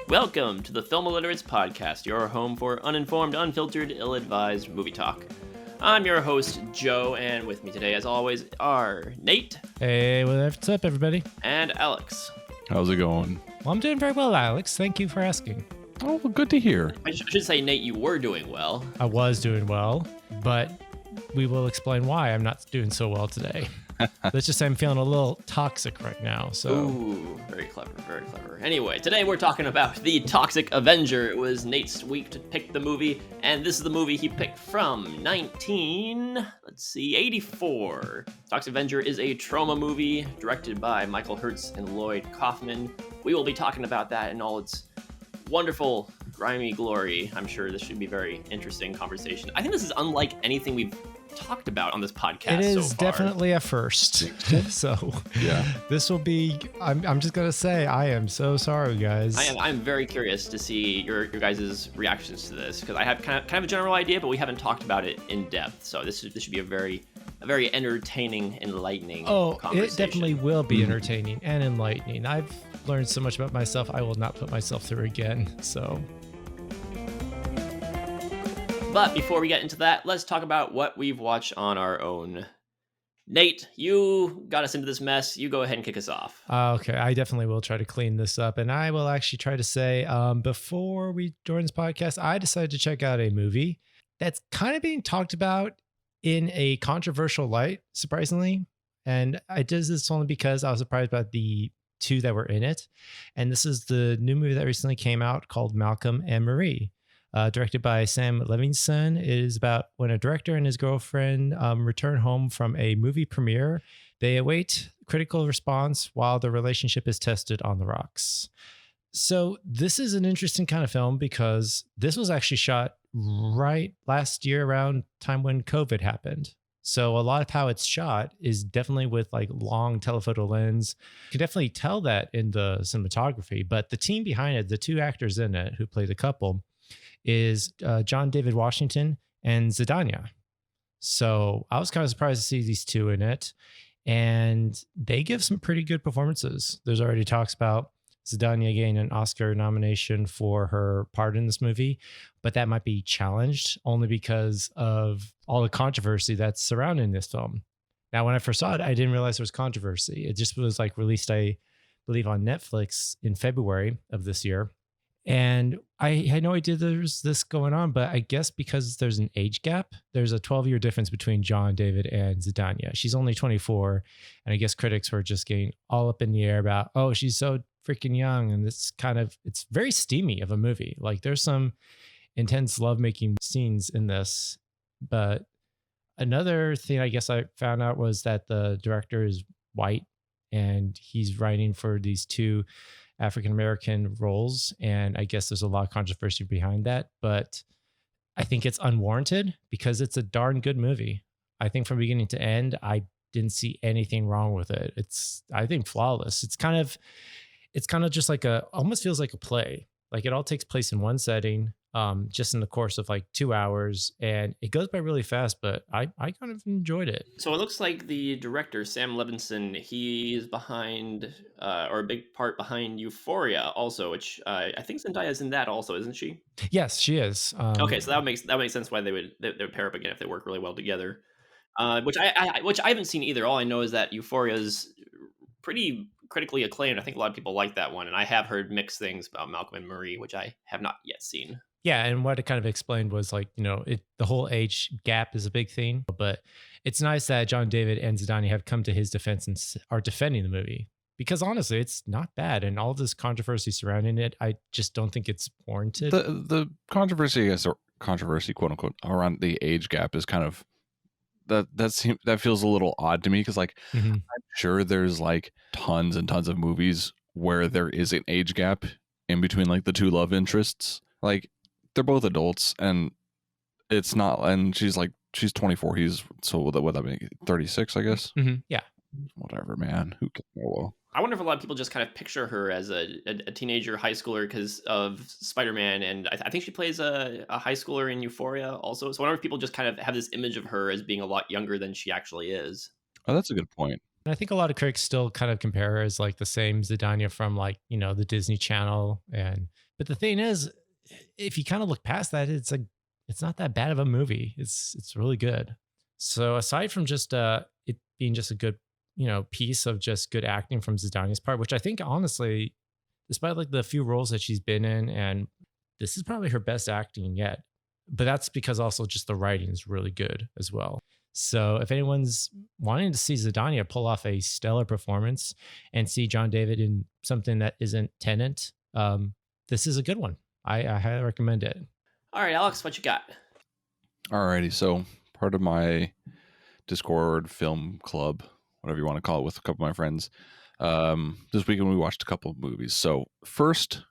Welcome to the Film Illiterates podcast, your home for uninformed, unfiltered, ill-advised movie talk. I'm your host, Joe, and with me today, as always, are Nate. Hey, what's up, everybody? And Alex. How's it going? Well, I'm doing very well, Alex. Thank you for asking. Oh, well, good to hear. I should say, Nate, you were doing well. I was doing well, but we will explain why I'm not doing so well today. Let's just say I'm feeling a little toxic right now. So. Ooh, very clever, very clever. Anyway, today we're talking about the Toxic Avenger. It was Nate's week to pick the movie, and this is the movie he picked from 1984. Toxic Avenger is a trauma movie directed by Michael Hertz and Lloyd Kaufman. We will be talking about that in all its wonderful, grimy glory. I'm sure this should be a very interesting conversation. I think this is unlike anything we've talked about on this podcast. It is so far. definitely a first. So Yeah, this will be, I'm just going to say, I am so sorry, guys. I'm very curious to see your guys' reactions to this, because I have kind of a general idea, but we haven't talked about it in depth. So this should be a very entertaining, enlightening conversation. It definitely will be entertaining and enlightening. I've learned so much about myself, I will not put myself through again. So. But before we get into that, let's talk about what we've watched on our own. Nate, you got us into this mess. You go ahead and kick us off. Okay, I definitely will try to clean this up. And I will actually try to say, before we join this podcast, I decided to check out a movie that's kind of being talked about in a controversial light, surprisingly. And I did this only because I was surprised about the two that were in it. And this is the new movie that recently came out called Malcolm and Marie. Directed by Sam Levinson. It is about when a director and his girlfriend return home from a movie premiere. They await critical response while the relationship is tested on the rocks. So this is an interesting kind of film because this was actually shot right last year around time when COVID happened. So a lot of how it's shot is definitely with like long telephoto lens. You can definitely tell that in the cinematography, but the team behind it, the two actors in it who play the couple, is John David Washington and Zidania. So I was kind of surprised to see these two in it, and they give some pretty good performances. There's already talks about Zidania getting an Oscar nomination for her part in this movie, but that might be challenged only because of all the controversy that's surrounding this film. Now, when I first saw it, I didn't realize there was controversy. It just was like released, I believe, on Netflix in February of this year. And I had no idea there's this going on, but I guess because there's an age gap, there's a 12-year difference between John David and Zidania. She's only 24, and I guess critics were just getting all up in the air about, oh, she's so freaking young, and it's very steamy of a movie. Like there's some intense lovemaking scenes in this, but another thing I guess I found out was that the director is white, and he's writing for these two African-American roles. And I guess there's a lot of controversy behind that, but I think it's unwarranted because it's a darn good movie. I think from beginning to end, I didn't see anything wrong with it. It's, I think, flawless. It's kind of just like almost feels like a play. Like it all takes place in one setting, just in the course of like 2 hours, and it goes by really fast, but I kind of enjoyed it. So it looks like the director, Sam Levinson, he's behind, or a big part behind Euphoria also, which I think Zendaya's in that also, isn't she? Yes, she is. Okay, so that makes sense why they would pair up again if they work really well together. Which I haven't seen either. All I know is that Euphoria is pretty critically acclaimed. I think a lot of people like that one, and I have heard mixed things about Malcolm and Marie, which I have not yet seen. Yeah, and what it kind of explained was like, the whole age gap is a big thing, but it's nice that John David and Zidania have come to his defense and are defending the movie, because honestly, it's not bad, and all this controversy surrounding it, I just don't think it's warranted. The controversy, I guess, or controversy, quote unquote, around the age gap is kind of that feels a little odd to me because, like, I'm sure there's like tons and tons of movies where there is an age gap in between like the two love interests. Like they're both adults, and it's not. And she's 24. He's so what that be 36, I guess. Yeah. Whatever, man. Who can know? Well, I wonder if a lot of people just kind of picture her as a teenager high schooler because of Spider-Man, and I think she plays a high schooler in Euphoria also. So I wonder if people just kind of have this image of her as being a lot younger than she actually is. Oh, that's a good point. And I think a lot of critics still kind of compare her as like the same Zidania from like, the Disney Channel and But the thing is, if you kind of look past that, it's not that bad of a movie. It's really good. So aside from just it being just a good, piece of just good acting from Zidania's part, which I think honestly, despite like the few roles that she's been in, and this is probably her best acting yet. But that's because also just the writing is really good as well. So if anyone's wanting to see Zidania pull off a stellar performance and see John David in something that isn't Tenant, this is a good one. I highly recommend it. All right, Alex, what you got? Alrighty, so part of my Discord film club, whatever you want to call it, with a couple of my friends, this weekend we watched a couple of movies. So first,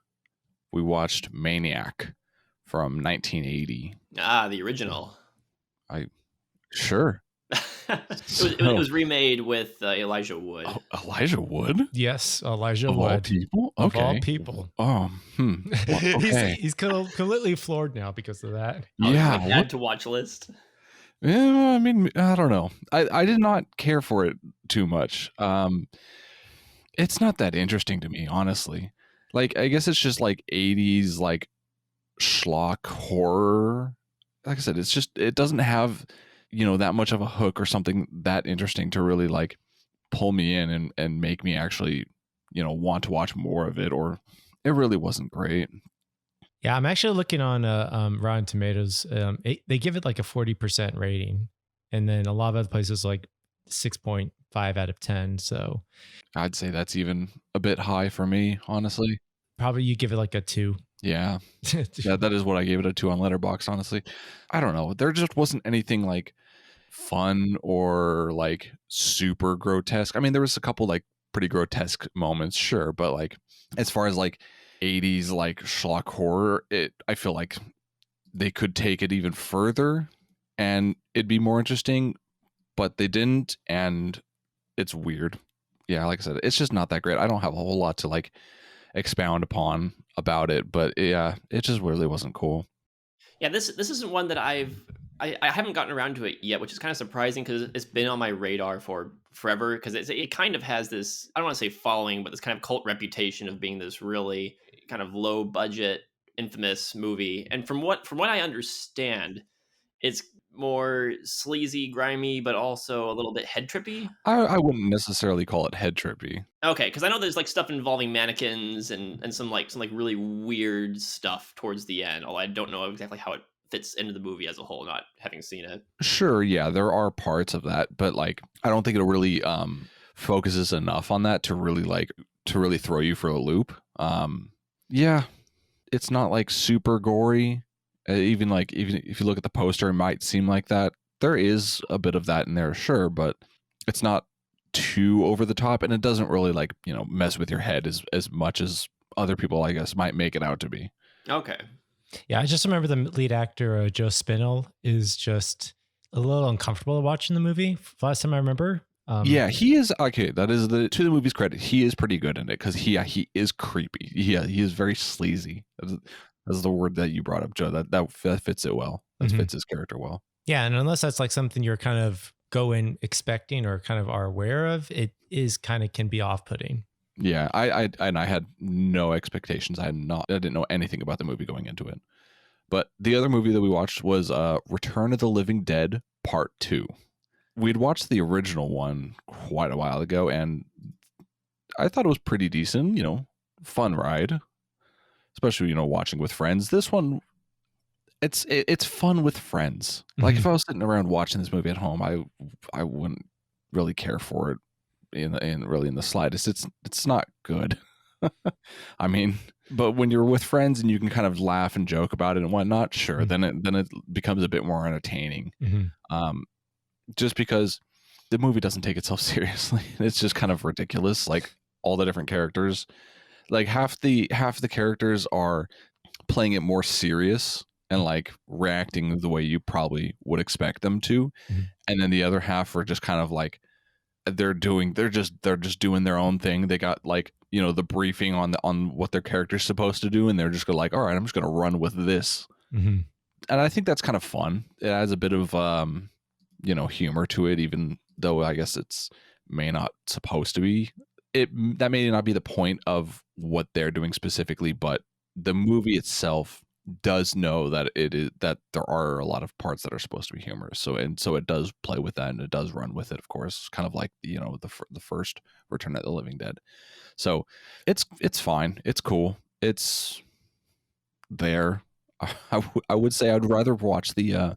we watched Maniac from 1980. Ah, the original. Sure. It was remade with Elijah Wood. Oh, Elijah Wood? Yes, Elijah Of Wood. all people? Of Okay. all people. Well, okay. he's completely floored now because of that. Yeah. Add to watch list. Yeah, I mean, I don't know. I did not care for it too much. It's not that interesting to me, honestly. Like, I guess it's just like 80s, like schlock horror. Like I said, it doesn't have, that much of a hook or something that interesting to really like pull me in and make me actually, want to watch more of it, or it really wasn't great. Yeah, I'm actually looking on Rotten Tomatoes. They give it like a 40% rating, and then a lot of other places like 6.5 out of 10. So I'd say that's even a bit high for me, honestly. probably you give it like a 2. Yeah. Yeah, that is what I gave it, a 2 on Letterboxd, honestly. I don't know. There just wasn't anything like fun or like super grotesque. I mean, there was a couple like pretty grotesque moments, sure, but like as far as like 80s like schlock horror, I feel like they could take it even further and it'd be more interesting, but they didn't, and it's weird. Yeah, like I said, it's just not that great. I don't have a whole lot to like expound upon about it, but yeah, it just really wasn't cool. Yeah, this isn't one that I haven't gotten around to it yet, which is kind of surprising because it's been on my radar for forever, because it kind of has this, I don't want to say following, but this kind of cult reputation of being this really kind of low budget, infamous movie. And from what I understand, it's more sleazy, grimy, but also a little bit head trippy. I wouldn't necessarily call it head trippy. Okay, because I know there's like stuff involving mannequins and some really weird stuff towards the end, although I don't know exactly how it fits into the movie as a whole, not having seen it. Sure, yeah, there are parts of that, but like I don't think it really focuses enough on that to really throw you for a loop. Yeah, it's not like super gory. Even if you look at the poster, it might seem like that. There is a bit of that in there, sure, but it's not too over the top, and it doesn't really like mess with your head as much as other people, I guess, might make it out to be. Okay. Yeah, I just remember the lead actor, Joe Spinell, is just a little uncomfortable watching the movie. Last time I remember. Yeah, he is okay. That is to the movie's credit. He is pretty good in it because he is creepy. Yeah, he is very sleazy. That's the word that you brought up, Joe. That fits it well. That fits his character well. Yeah, and unless that's like something you're kind of going expecting or kind of are aware of, it is kind of can be off-putting. Yeah, I had no expectations. I didn't know anything about the movie going into it. But the other movie that we watched was Return of the Living Dead Part 2. We'd watched the original one quite a while ago, and I thought it was pretty decent, fun ride. Especially, watching with friends. This one, it's fun with friends. Like if I was sitting around watching this movie at home, I wouldn't really care for it in the slightest. It's not good. I mean, but when you're with friends and you can kind of laugh and joke about it and whatnot, sure, then it becomes a bit more entertaining. Just because the movie doesn't take itself seriously. It's just kind of ridiculous. Like all the different characters, like half the characters are playing it more serious and like reacting the way you probably would expect them to, and then the other half are just kind of like they're just doing their own thing. They got like the briefing on what their character's supposed to do, and they're just go like, all right, I'm just gonna run with this. And I think that's kind of fun. It adds a bit of humor to it, even though I guess it's may not supposed to be. That may not be the point of what they're doing specifically, but the movie itself does know that there are a lot of parts that are supposed to be humorous. So it does play with that, and it does run with it, of course, kind of like the first Return of the Living Dead. So it's fine. It's cool. It's there. I would say I'd rather watch the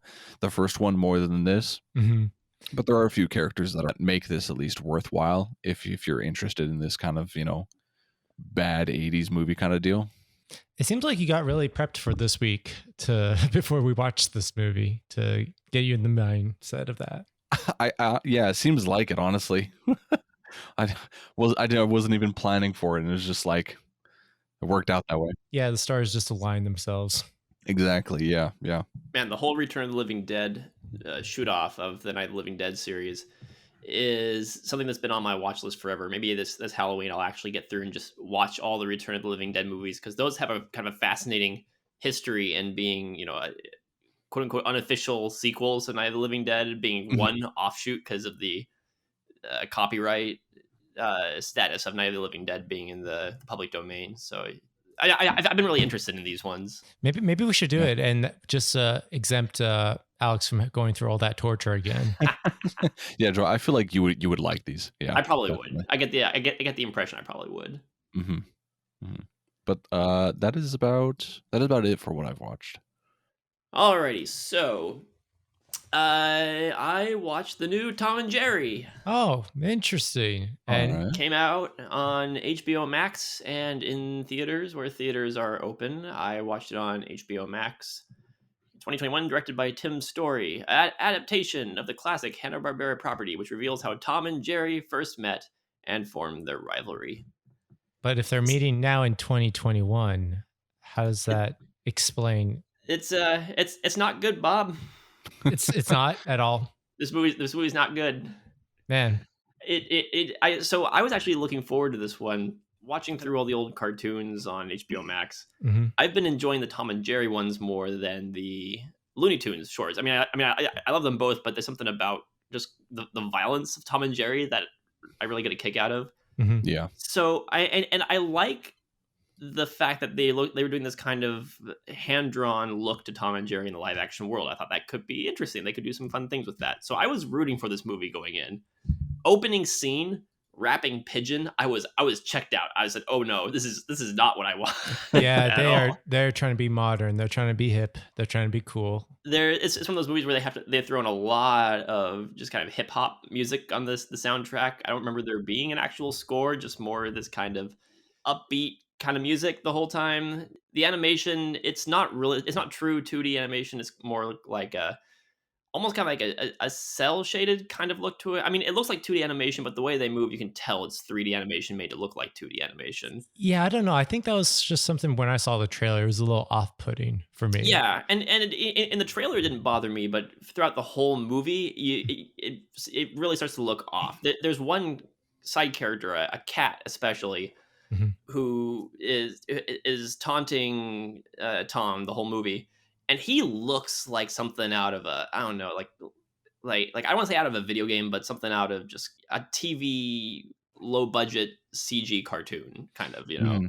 first one more than this. Mm-hmm. But there are a few characters that make this at least worthwhile if you're interested in this kind of, bad 80s movie kind of deal. It seems like you got really prepped for this week before we watched this movie to get you in the mindset of that. Yeah, it seems like it, honestly. I wasn't even planning for it, and it was just like it worked out that way. Yeah, the stars just aligned themselves. Exactly. Yeah. Man, the whole Return of the Living Dead shoot off of the Night of the Living Dead series is something that's been on my watch list forever. Maybe this Halloween I'll actually get through and just watch all the Return of the Living Dead movies, because those have a kind of a fascinating history, and being, quote unquote unofficial sequels to Night of the Living Dead being one offshoot because of the copyright status of Night of the Living Dead being in the public domain. So I've been really interested in these ones. Maybe we should do it and just exempt Alex from going through all that torture again. Yeah, Joe, I feel like you would like these. Yeah, I probably would. I get the impression I probably would. Mm-hmm. Mm-hmm. But that is about it for what I've watched. Alrighty, so I watched the new Tom and Jerry. Oh, interesting. And came out on HBO Max and in theaters where theaters are open. I watched it on HBO Max. 2021, directed by Tim Story. Adaptation of the classic Hanna-Barbera property, which reveals how Tom and Jerry first met and formed their rivalry. But if they're meeting now in 2021, how does that explain? It's not good, Bob. It's not at all. This movie's not good, man. So I was actually looking forward to this one, watching through all the old cartoons on HBO Max. Mm-hmm. I've been enjoying the Tom and Jerry ones more than the Looney Tunes shorts. I love them both, but there's something about just the violence of Tom and Jerry that I really get a kick out of. Mm-hmm. Yeah. So I like the fact that they were doing this kind of hand-drawn look to Tom and Jerry in the live action world. I thought that could be interesting. They could do some fun things with that. So I was rooting for this movie going in. Opening scene, rapping pigeon, I was checked out. I said, "Oh no, this is not what I want." Yeah, they're trying to be modern. They're trying to be hip. They're trying to be cool. It's one of those movies where they throw in a lot of just kind of hip hop music on the soundtrack. I don't remember there being an actual score, just more this kind of upbeat kind of music the whole time. The animation, it's not true 2D animation. It's more like almost kind of like a cell shaded kind of look to it. I mean, it looks like 2D animation, but the way they move, you can tell it's 3D animation made to look like 2D animation. Yeah, I don't know. I think that was just something when I saw the trailer, it was a little off-putting for me. Yeah, and in the trailer it didn't bother me, but throughout the whole movie, it really starts to look off. There's one side character, a cat especially, mm-hmm. who is taunting Tom the whole movie. And he looks like something out of I don't know, like I don't want to say out of a video game, but something out of just a TV low budget CG cartoon kind of,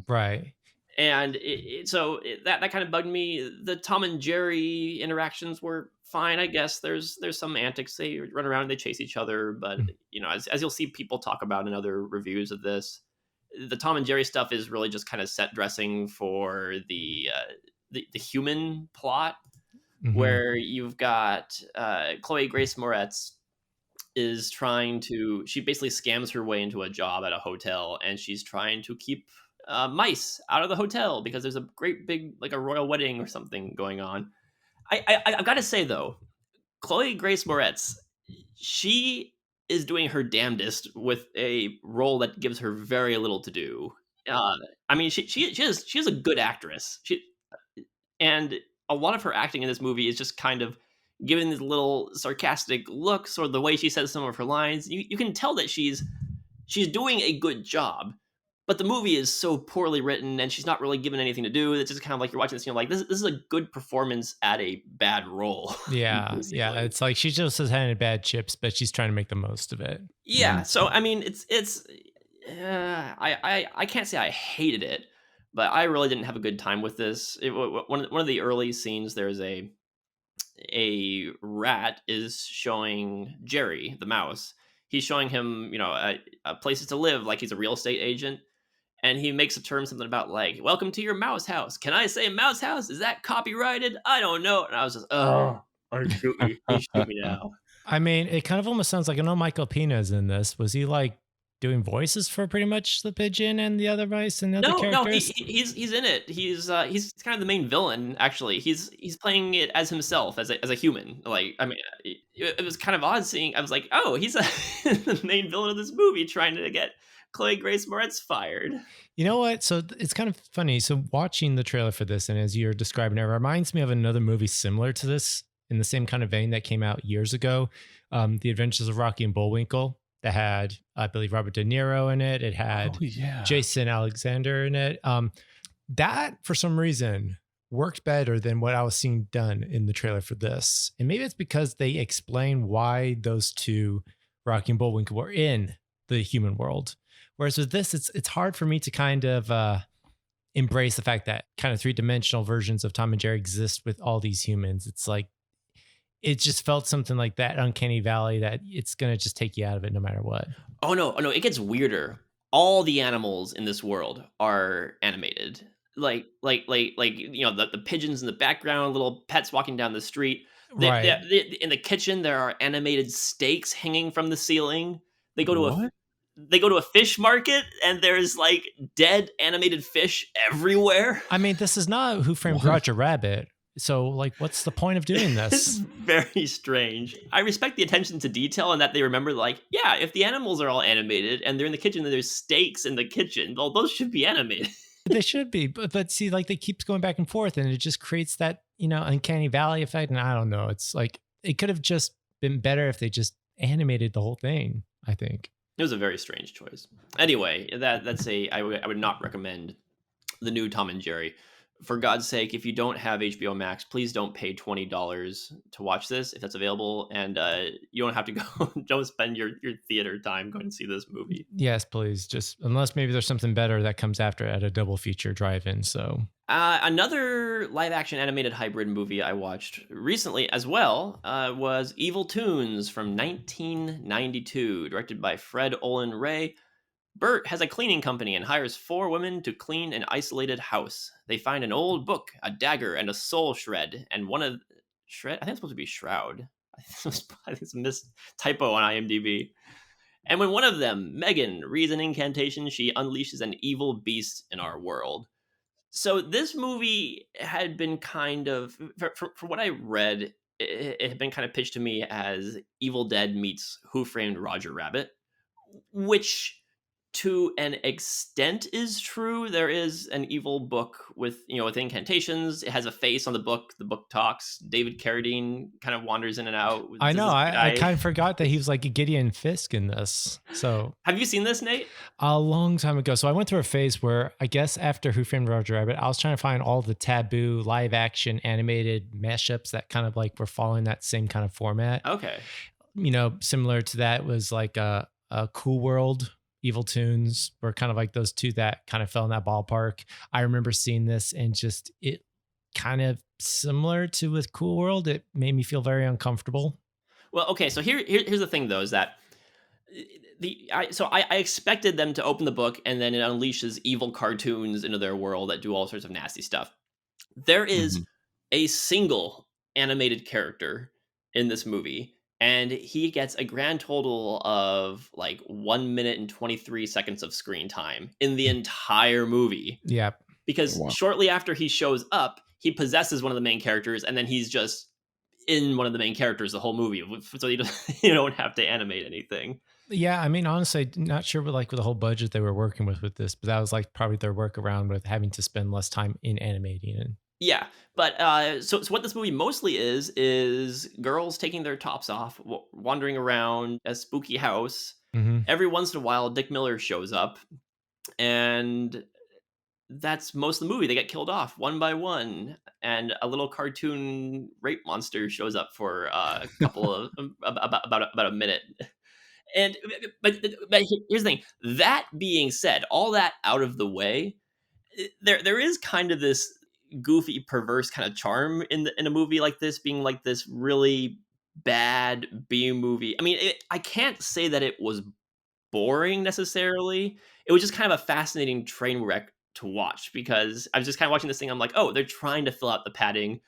Right. And so that kind of bugged me. The Tom and Jerry interactions were fine, I guess. There's some antics. They run around and they chase each other, but as you'll see people talk about in other reviews of this, the Tom and Jerry stuff is really just kind of set dressing for the human plot, mm-hmm. where you've got Chloe Grace Moretz is she basically scams her way into a job at a hotel, and she's trying to keep mice out of the hotel because there's a great big, like a royal wedding or something going on. I've got to say though, Chloe Grace Moretz, she is doing her damnedest with a role that gives her very little to do. I mean, she is a good actress. And a lot of her acting in this movie is just kind of giving these little sarcastic looks, or the way she says some of her lines. You can tell that she's doing a good job, but the movie is so poorly written and she's not really given anything to do. It's just kind of like you're watching this, like, this is a good performance at a bad role. Yeah. Yeah. It's like she just has had bad chips, but she's trying to make the most of it. Yeah. So, I mean, I can't say I hated it, but I really didn't have a good time with this. One of the early scenes, there's a rat is showing Jerry the mouse. He's showing him, places to live, like he's a real estate agent, and he makes a term something about like, "Welcome to your mouse house." Can I say mouse house? Is that copyrighted? I don't know. And I was just, oh, shoot me, please shoot me now. I mean, it kind of almost sounds like, I know Michael Pena's in this. Was he like doing voices for pretty much the pigeon and the other mice and the other No, characters? he's in it. He's kind of the main villain. Actually, he's playing it as himself, as a human. Like, I mean, it was kind of odd seeing. I was like, oh, he's the main villain of this movie, trying to get Chloe Grace Moretz fired. You know what? So it's kind of funny. So watching the trailer for this, and as you're describing it, reminds me of another movie similar to this in the same kind of vein that came out years ago, The Adventures of Rocky and Bullwinkle, that had, I believe, Robert De Niro in it. It had Jason Alexander in it. That, for some reason, worked better than what I was seeing done in the trailer for this. And maybe it's because they explain why those two, Rocky and Bullwinkle, were in the human world. Whereas with this, it's hard for me to kind of embrace the fact that kind of three-dimensional versions of Tom and Jerry exist with all these humans. It's like, it just felt something like that uncanny valley that it's going to just take you out of it no matter what. Oh no, it gets weirder. All the animals in this world are animated. Like the pigeons in the background, little pets walking down the street. Right. In the kitchen, there are animated steaks hanging from the ceiling. They go to a fish market, and there's like dead animated fish everywhere. I mean, this is not Who Framed Roger Rabbit. So, like, what's the point of doing this? It's very strange. I respect the attention to detail and that they remember, like, yeah, if the animals are all animated and they're in the kitchen and there's steaks in the kitchen, well, those should be animated. They should be. But see, like, they keep going back and forth, and it just creates that, uncanny valley effect. And I don't know. It's like, it could have just been better if they just animated the whole thing, I think. It was a very strange choice. Anyway, I would not recommend the new Tom and Jerry. For God's sake, if you don't have HBO Max, please don't pay $20 to watch this if that's available. And you don't have to go, don't spend your theater time going to see this movie. Yes, please. Just unless maybe there's something better that comes after at a double feature drive-in. So another live action animated hybrid movie I watched recently as well was Evil Toons from 1992, directed by Fred Olen Ray. Bert has a cleaning company and hires 4 women to clean an isolated house. They find an old book, a dagger, and a soul shred. And shred? I think it's supposed to be shroud. I think it's a typo on IMDb. And when one of them, Megan, reads an incantation, she unleashes an evil beast in our world. So this movie had been kind of, for what I read, it had been kind of pitched to me as Evil Dead meets Who Framed Roger Rabbit, which to an extent is true. There is an evil book with incantations. It has a face on the book. The book talks. David Carradine kind of wanders in and out. I know. I kind of forgot that he was like a Gideon Fisk in this. So have you seen this, Nate? A long time ago. So I went through a phase where I guess after Who Framed Roger Rabbit, I was trying to find all the taboo live action animated mashups that kind of like were following that same kind of format. Okay. Similar to that was like a Cool World. Evil Toons were kind of like those two that kind of fell in that ballpark. I remember seeing this and just it kind of similar to with Cool World. It made me feel very uncomfortable. Well, okay. So here's the thing though, is that I expected them to open the book and then it unleashes evil cartoons into their world that do all sorts of nasty stuff. There is a single animated character in this movie, and he gets a grand total of like 1 minute and 23 seconds of screen time in the entire movie. Yep. Because shortly after he shows up, he possesses one of the main characters, and then he's just in one of the main characters the whole movie. So you don't have to animate anything. Yeah, I mean, honestly, not sure with the whole budget they were working with this, but that was like probably their workaround with having to spend less time in animating it. Yeah, but so what this movie mostly is girls taking their tops off, wandering around a spooky house. Mm-hmm. Every once in a while, Dick Miller shows up, and that's most of the movie. They get killed off one by one, and a little cartoon rape monster shows up for a couple of about a minute. But here's the thing. That being said, all that out of the way, there is kind of this goofy, perverse kind of charm in a movie like this, being like this really bad B movie. I mean, I can't say that it was boring necessarily. It was just kind of a fascinating train wreck to watch, because I was just kind of watching this thing. I'm like, oh, they're trying to fill out the padding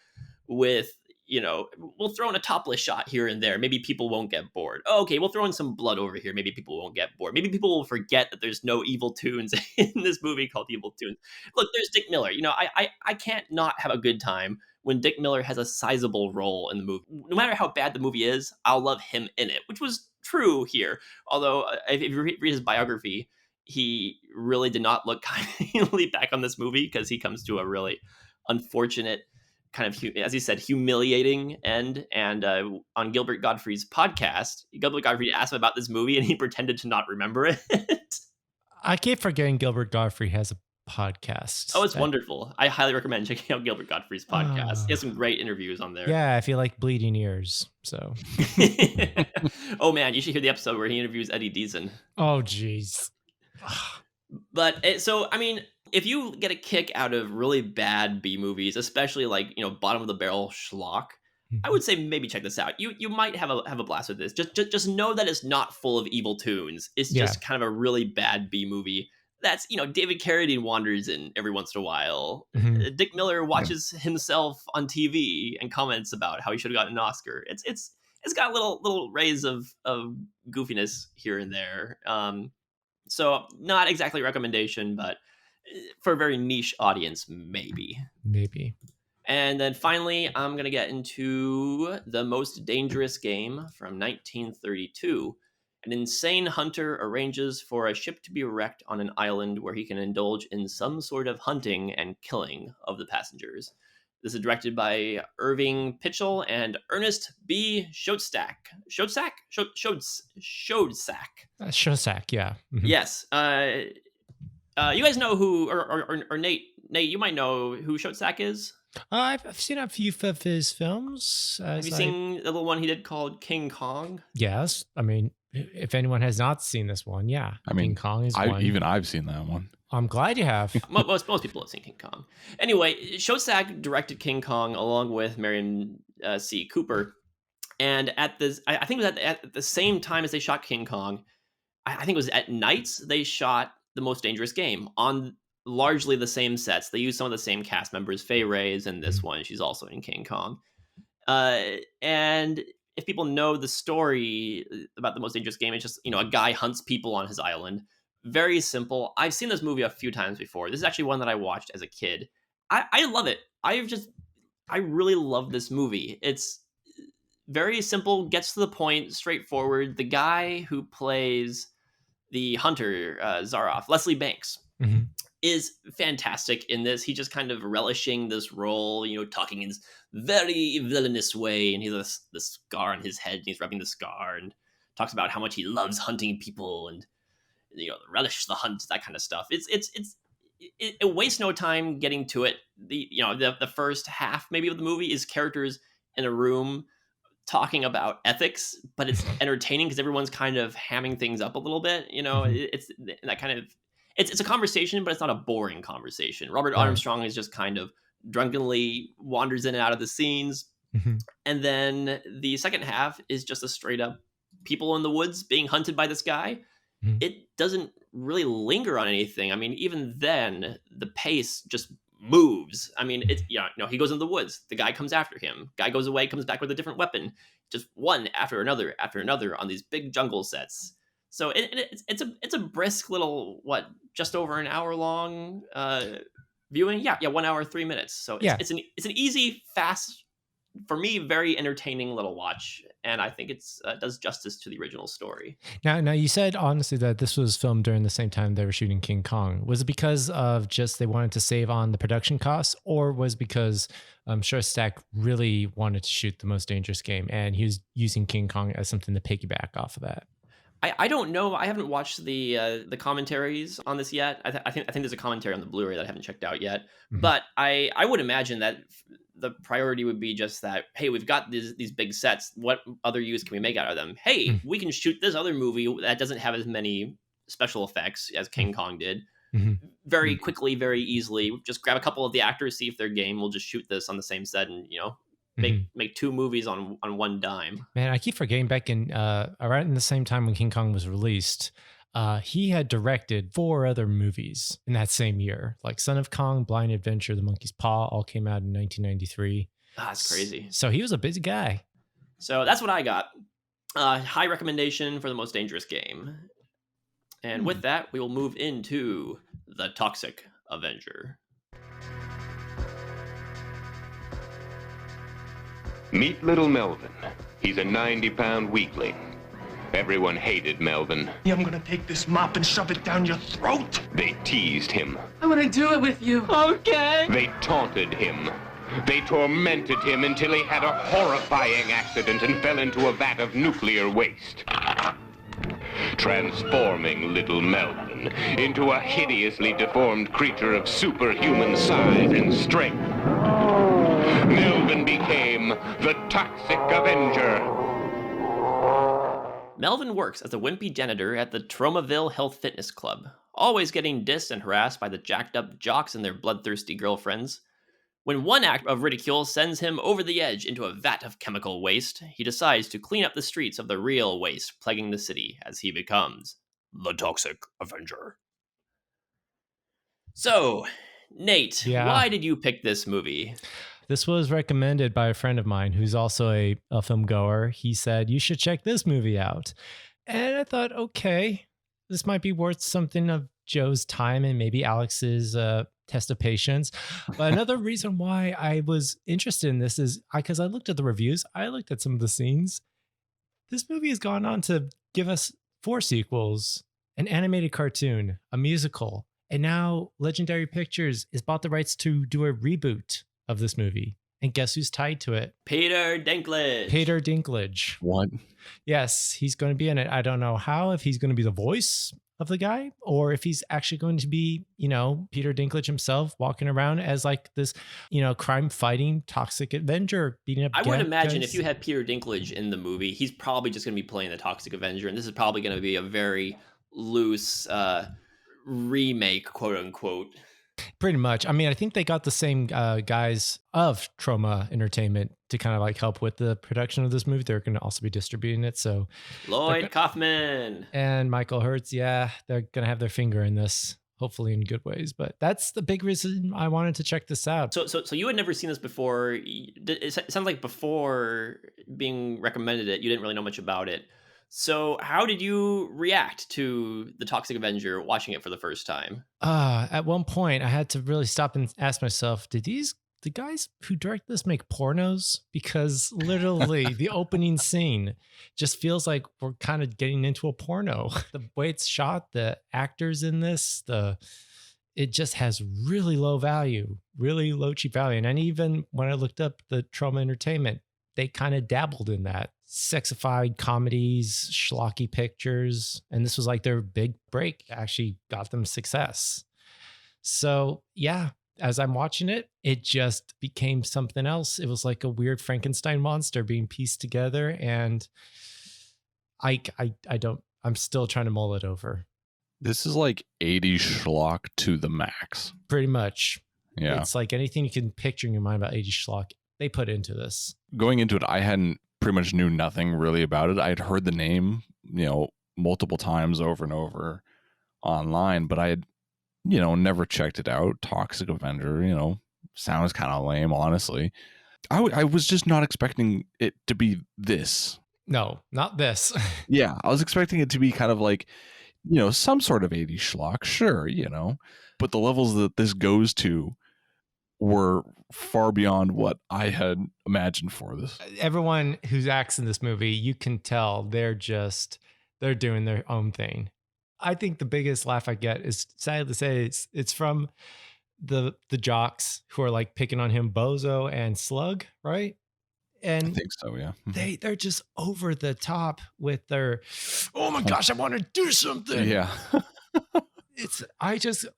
with, we'll throw in a topless shot here and there. Maybe people won't get bored. Oh, okay, we'll throw in some blood over here. Maybe people won't get bored. Maybe people will forget that there's no evil tunes in this movie called Evil Tunes. Look, there's Dick Miller. I can't not have a good time when Dick Miller has a sizable role in the movie. No matter how bad the movie is, I'll love him in it, which was true here. Although, if you read his biography, he really did not look kindly back on this movie, because he comes to a really unfortunate kind of, as he said, humiliating end. And on Gilbert Gottfried's podcast, Gilbert Gottfried asked him about this movie, and he pretended to not remember it. I keep forgetting Gilbert Gottfried has a podcast. Oh, it's wonderful. I highly recommend checking out Gilbert Gottfried's podcast. He has some great interviews on there. Yeah, I feel like bleeding ears. So, oh man, you should hear the episode where he interviews Eddie Deason. Oh, jeez. But so, I mean, if you get a kick out of really bad B movies, especially like, bottom of the barrel schlock, I would say maybe check this out. You might have a blast with this. Just know that it's not full of evil tunes. It's just kind of a really bad B movie. That's, David Carradine wanders in every once in a while. Dick Miller watches himself on TV and comments about how he should have gotten an Oscar. It's got little rays of goofiness here and there. So not exactly a recommendation, but for a very niche audience, maybe. And then finally, I'm going to get into The Most Dangerous Game from 1932. An insane hunter arranges for a ship to be wrecked on an island where he can indulge in some sort of hunting and killing of the passengers. This is directed by Irving Pitchell and Ernest B. Schoedsack. Schoedsack, yeah. Mm-hmm. Yes. You guys know who, or Nate, you might know who Schoedsack is. I've seen a few of his films. Have you seen the little one he did called King Kong? Yes. I mean, if anyone has not seen this one, yeah. I mean, King Kong is one. Even I've seen that one. I'm glad you have. Most people have seen King Kong. Anyway, Schoedsack directed King Kong along with Marion C. Cooper. And I think it was at the same time as they shot King Kong, I think it was at nights, they shot The Most Dangerous Game on largely the same sets. They used some of the same cast members. Faye Ray's in this one. She's also in King Kong. And if people know the story about The Most Dangerous Game, it's just, a guy hunts people on his island. Very simple. I've seen this movie a few times before. This is actually one that I watched as a kid. I love it. I really love this movie. It's very simple, gets to the point, straightforward. The guy who plays the hunter, Zaroff, Leslie Banks, is fantastic in this. He's just kind of relishing this role, talking in this very villainous way. And he has this scar on his head, and he's rubbing the scar and talks about how much he loves hunting people and, relish the hunt, that kind of stuff. It wastes no time getting to it. The first half maybe of the movie is characters in a room talking about ethics, but it's entertaining because everyone's kind of hamming things up a little bit. It's that kind of, it's a conversation, but it's not a boring conversation. Robert Armstrong is just kind of drunkenly wanders in and out of the scenes. And then the second half is just a straight up people in the woods being hunted by this guy. It doesn't really linger on anything. I mean, even then, the pace just moves. I mean, he goes in the woods. The guy comes after him. Guy goes away, comes back with a different weapon. Just one after another on these big jungle sets. So it's a brisk little, just over an hour long viewing. Yeah, 1 hour 3 minutes. So it's an easy, fast, for me, very entertaining little watch, and I think it's does justice to the original story. Now you said honestly that this was filmed during the same time they were shooting King Kong. Was it because of just they wanted to save on the production costs, or was it because Schoedsack really wanted to shoot The Most Dangerous Game and he was using King Kong as something to piggyback off of that? I don't know. I haven't watched the commentaries on this yet. I think there's a commentary on the Blu-ray that I haven't checked out yet. But I would imagine that the priority would be just that, hey, we've got these big sets. What other use can we make out of them? Hey, we can shoot this other movie that doesn't have as many special effects as King Kong did. very quickly, very easily. Just grab a couple of the actors, see if they're game. We'll just shoot this on the same set and, make 2 movies on one dime. Man, I keep forgetting back in around in the same time when King Kong was released, he had directed 4 other movies in that same year, like Son of Kong, Blind Adventure, The Monkey's Paw, all came out in 1993. That's crazy. So he was a busy guy. So that's what I got. High recommendation for The Most Dangerous Game. And with that, we will move into The Toxic Avenger. Meet little Melvin. He's a 90-pound weakling. Everyone hated Melvin. I'm gonna take this mop and shove it down your throat. They teased him. I want to do it with you. Okay. They taunted him. They tormented him until he had a horrifying accident and fell into a vat of nuclear waste, transforming little Melvin into a hideously deformed creature of superhuman size and strength. Melvin became the Toxic Avenger. Melvin works as a wimpy janitor at the Tromaville Health Fitness Club, always getting dissed and harassed by the jacked-up jocks and their bloodthirsty girlfriends. When one act of ridicule sends him over the edge into a vat of chemical waste, he decides to clean up the streets of the real waste plaguing the city as he becomes the Toxic Avenger. So, Nate, why did you pick this movie? This was recommended by a friend of mine who's also a film goer. He said, you should check this movie out. And I thought, okay, this might be worth something of Joe's time and maybe Alex's test of patience. But another reason why I was interested in this is because I looked at the reviews. I looked at some of the scenes. This movie has gone on to give us 4 sequels, an animated cartoon, a musical, and now Legendary Pictures has bought the rights to do a reboot of this movie. And guess who's tied to it? Peter Dinklage. Peter Dinklage. What? Yes, he's going to be in it. I don't know how, if he's going to be the voice of the guy or if he's actually going to be, Peter Dinklage himself walking around as like this, crime fighting Toxic Avenger beating up. I would imagine if you had Peter Dinklage in the movie, he's probably just going to be playing the Toxic Avenger. And this is probably going to be a very loose remake, quote unquote. Pretty much. I mean, I think they got the same guys of Troma Entertainment to kind of like help with the production of this movie. They're going to also be distributing it. So Lloyd Kaufman and Michael Hertz. Yeah, they're going to have their finger in this, hopefully in good ways. But that's the big reason I wanted to check this out. So you had never seen this before. It sounds like before being recommended it, you didn't really know much about it. So how did you react to the Toxic Avenger watching it for the first time? At one point, I had to really stop and ask myself, did the guys who direct this make pornos? Because literally the opening scene just feels like we're kind of getting into a porno. The way it's shot, the actors in this, it just has really low value, really low cheap value. And even when I looked up the Troma Entertainment, they kind of dabbled in that. Sexified comedies, schlocky pictures. And this was like their big break, actually got them success. So yeah, as I'm watching it, it just became something else. It was like a weird Frankenstein monster being pieced together. And I'm still trying to mull it over. This is like 80s schlock to the max. Pretty much. Yeah. It's like anything you can picture in your mind about 80s schlock, they put into this. Going into it, I pretty much knew nothing really about it. I had heard the name, multiple times over and over online, but I had, never checked it out. Toxic Avenger, sounds kind of lame, honestly. I was just not expecting it to be this. No, not this. Yeah, I was expecting it to be kind of like, some sort of 80s schlock, sure, but the levels that this goes to were far beyond what I had imagined for this. Everyone who acts in this movie, you can tell they're doing their own thing. I think the biggest laugh I get is, sad to say, it's from the jocks who are like picking on him, Bozo and Slug, right? And I think so, yeah. They're just over the top with their, oh my gosh, I want to do something. Yeah.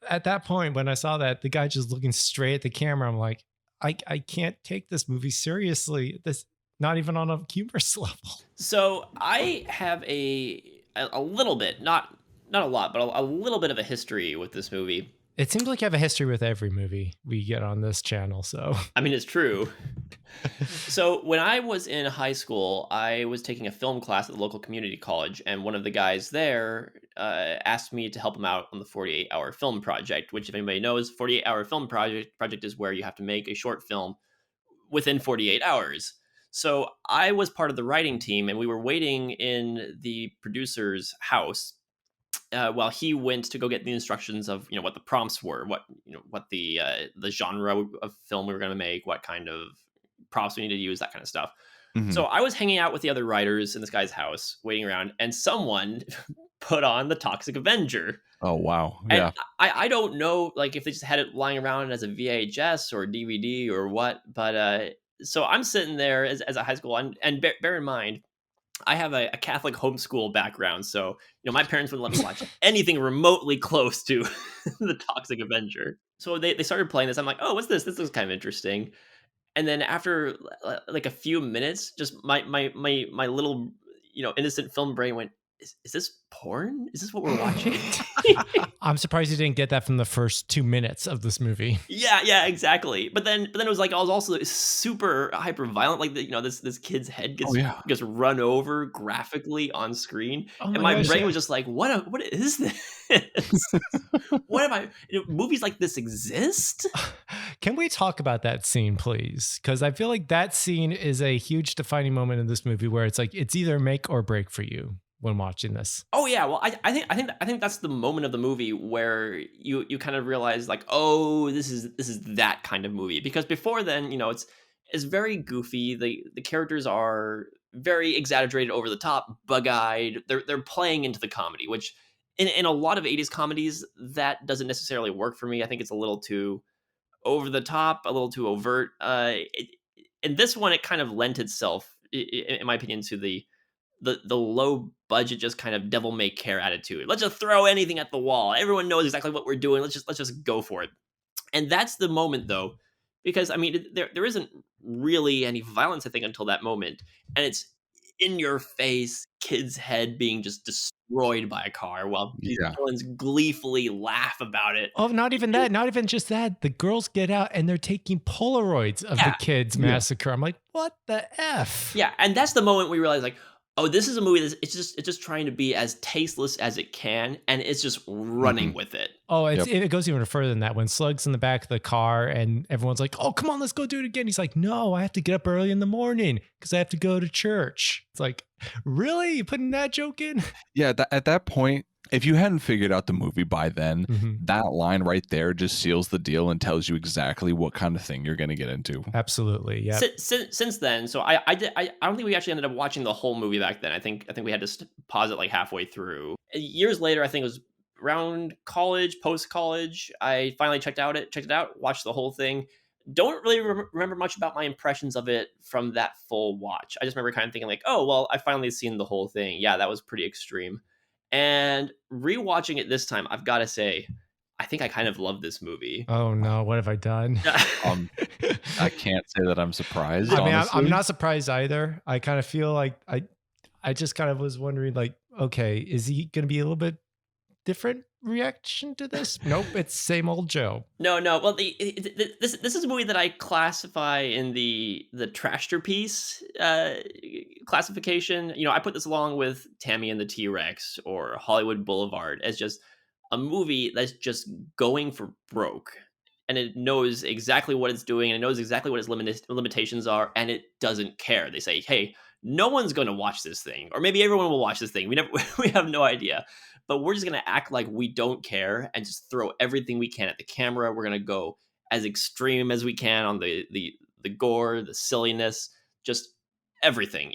At that point when I saw that, the guy just looking straight at the camera, I'm like, I can't take this movie seriously. This not even on a humorous level. So I have a little bit, not not a lot, but a little bit of a history with this movie. It seems like you have a history with every movie we get on this channel. So, I mean, it's true. So when I was in high school, I was taking a film class at the local community college, and one of the guys there asked me to help him out on the 48-hour film project, which, if anybody knows, 48-hour film project is where you have to make a short film within 48 hours. So I was part of the writing team, and we were waiting in the producer's house while he went to go get the instructions of what the prompts were, what the genre of film we were going to make, what kind of props we need to use, that kind of stuff. Mhm. So I was hanging out with the other writers in this guy's house, waiting around, and someone put on the Toxic Avenger. Oh wow, And yeah. I don't know, like, if they just had it lying around as a VHS or DVD or what, but so I'm sitting there as a high school, and bear in mind, I have a Catholic homeschool background, so my parents wouldn't let me watch anything remotely close to the Toxic Avenger. So they started playing this. I'm like, oh, what's this? This looks kind of interesting. And then after like a few minutes, just my little innocent film brain went, is this porn? Is this what we're watching? I'm surprised you didn't get that from the first 2 minutes of this movie. Yeah, exactly. But then it was like I was also super hyper violent. Like this kid's head gets run over graphically on screen, Oh and my my gosh, brain yeah. was just like, what is this? What am I? Movies like this exist? Can we talk about that scene, please? Because I feel like that scene is a huge defining moment in this movie where it's like it's either make or break for you when watching this. Oh yeah, well I think that's the moment of the movie where you kind of realize, like, oh, this is that kind of movie, because before then it's very goofy. The characters are very exaggerated, over the top, bug-eyed. They're playing into the comedy, which in a lot of 80s comedies that doesn't necessarily work for me. I think it's a little too over the top, a little too overt. In this one, it kind of lent itself, in my opinion, to the low budget, just kind of devil may care attitude. Let's just throw anything at the wall. Everyone knows exactly what we're doing. Let's just go for it. And that's the moment, though, because I mean there isn't really any violence, I think, until that moment, and it's in your face, kid's head being just destroyed by a car while these Yeah. villains gleefully laugh about it. Oh, not even that. Not even just that. The girls get out and they're taking Polaroids of the kids massacre. I'm like, what the F? Yeah, and that's the moment we realize, like, oh, this is a movie that's it's just trying to be as tasteless as it can, and it's just running with it. Oh, it goes even further than that. When Slug's in the back of the car and everyone's like, oh, come on, let's go do it again. He's like, no, I have to get up early in the morning because I have to go to church. It's like, really? You putting that joke in? Yeah, at that point, if you hadn't figured out the movie by then, Mhm. that line right there just seals the deal and tells you exactly what kind of thing you're going to get into. Absolutely. Yeah. Since then, so I don't think we actually ended up watching the whole movie back then. I think we had to pause it like halfway through. Years later, I think it was around college, post college, I finally checked it out, watched the whole thing. Don't really remember much about my impressions of it from that full watch. I just remember kind of thinking, like, oh well, I finally seen the whole thing. Yeah, that was pretty extreme. And rewatching it this time, I've got to say, I think I kind of love this movie. Oh no, what have I done? I can't say that I'm surprised. I mean, honestly. I'm not surprised either. I kind of feel like I just kind of was wondering, like, okay, is he going to be a little bit different reaction to this? Nope, it's same old Joe. No. Well, this is a movie that I classify in the trashterpiece classification. I put this along with Tammy and the T-Rex or Hollywood Boulevard as just a movie that's just going for broke, and it knows exactly what it's doing, and it knows exactly what its limitations are, and it doesn't care. They say, hey, no one's going to watch this thing, or maybe everyone will watch this thing. We have no idea. But we're just going to act like we don't care and just throw everything we can at the camera. We're going to go as extreme as we can on the gore, the silliness, just everything.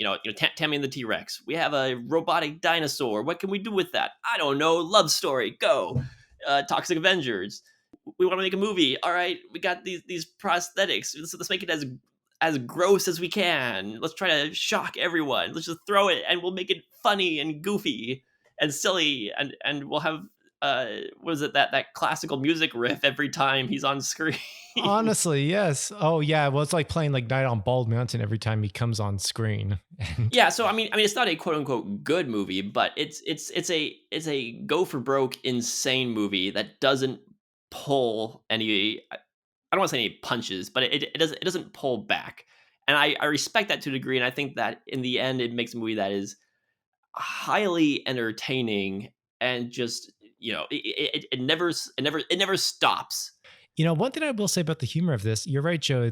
Tammy and the T-Rex. We have a robotic dinosaur. What can we do with that? I don't know. Love story. Go. Toxic Avengers. We want to make a movie. All right. We got these prosthetics. Let's make it as gross as we can. Let's try to shock everyone. Let's just throw it and we'll make it funny and goofy and silly, and we'll have was it that classical music riff every time he's on screen. Honestly, yes. Oh yeah. Well, it's like playing like Night on Bald Mountain every time he comes on screen. And Yeah, so I mean, it's not a quote unquote good movie, but it's a go for broke insane movie that doesn't pull any. I don't want to say any punches, but it doesn't pull back, and I respect that to a degree, and I think that in the end it makes a movie that is highly entertaining and just it never stops. one thing I will say about the humor of this, you're right, Joe.